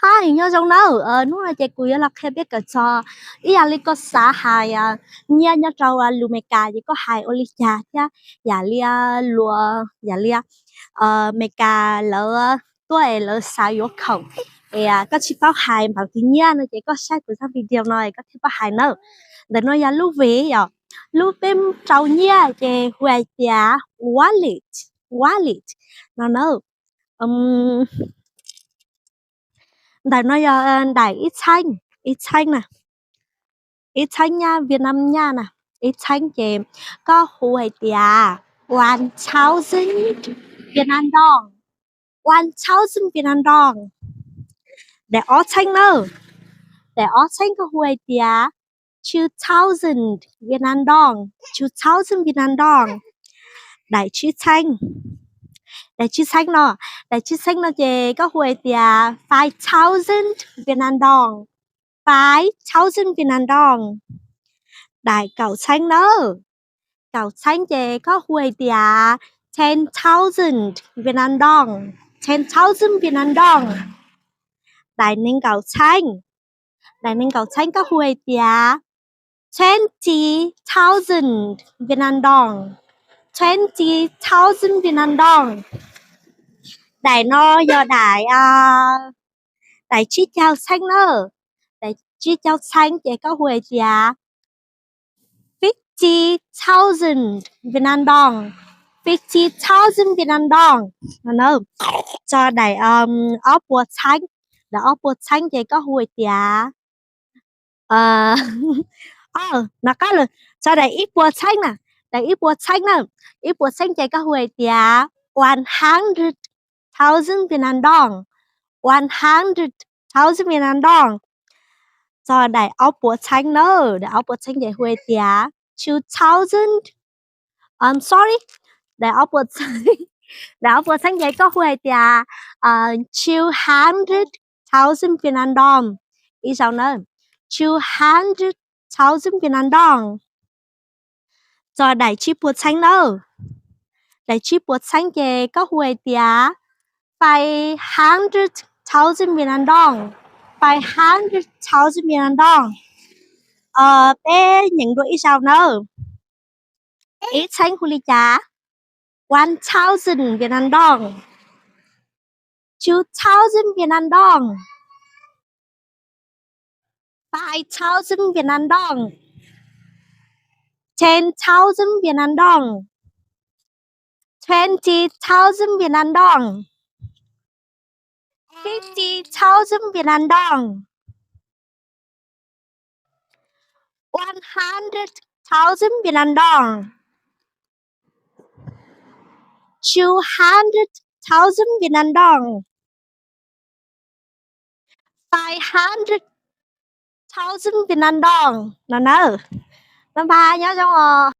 Hai nhớ trong đó nó là chạy cùi là khi biết cái cho ý là có xã hài nhớ nhớ trâu lù mẹ cà chỉ có hài ô cha chứ giả lia lùa giả lia mẹ cà lỡ tuổi lỡ xài vô khẩu có chỉ bao hài bảo thì nhớ nó chỉ có sai của sang video này có thể bao hài nữa để nó ra lúc về rồi lúc bên trâu nhớ chạy huề cha wallet nó nữa đại nói đại ít xanh nè ít xanh nha Việt Nam nha nè ít xanh chị có huề tìa 1,000 Việt Nam đồng 1,000 Việt Nam đồng để ở xanh nữa để ở xanh có huề tìa 2,000 Việt Nam đồng 2,000 Việt Nam đồng đại chữ xanh nó đại chữ xanh nó chị có huề tìa 5,000 Việt Nam đồng 5,000 Việt Nam đồng đại cậu xanh nữa cậu xanh chị có huề tìa 10,000 Việt Nam đồng 10,000 Việt Nam đồng đại nên cậu xanh có huề tìa 20,000 Việt Nam đồng 20,000 Việt Nam đồng đại nó do đại chi chào xanh nữa đại chi chào xanh chị có huề tìa 50,000 Việt Nam đồng 50,000 Việt Nam đồng nó cho đại ốp bùa xanh đại ốp bùa xanh chị có huề tìa nó có rồi cho đại ít bùa xanh nè đại ít bùa xanh nè ít bùa xanh chị có huề tìa 100,000 Việt Nam đồng 100,000 Việt Nam đồng cho đại ốp bùa xanh nữa đại ốp bùa xanh chị huề tìa 2,000 sorry đại ốp bùa xanh đại ốp bùa xanh chị có huề tìa 200,000 Việt Nam đồng ý sao nữa 200,000 Việt Nam đồng cho đại chi bùa xanh nữa đại chi bùa xanh chị có huề tìa 500,000 Việt Nam đồng 500,000 Việt Nam đồng bé những đôi ý sao nữa ít xanh của lý trả 1,000 Việt Nam đồng 2,000 Việt Nam đồng 5,000 Việt Nam đồng 10,000 Việt Nam đồng 20,000 Việt Nam đồng 50,000 Việt Nam đồng 100,000 Việt Nam đồng 200,000 Việt Nam đồng 500,000 Việt Nam đồng nó bye nhớ trong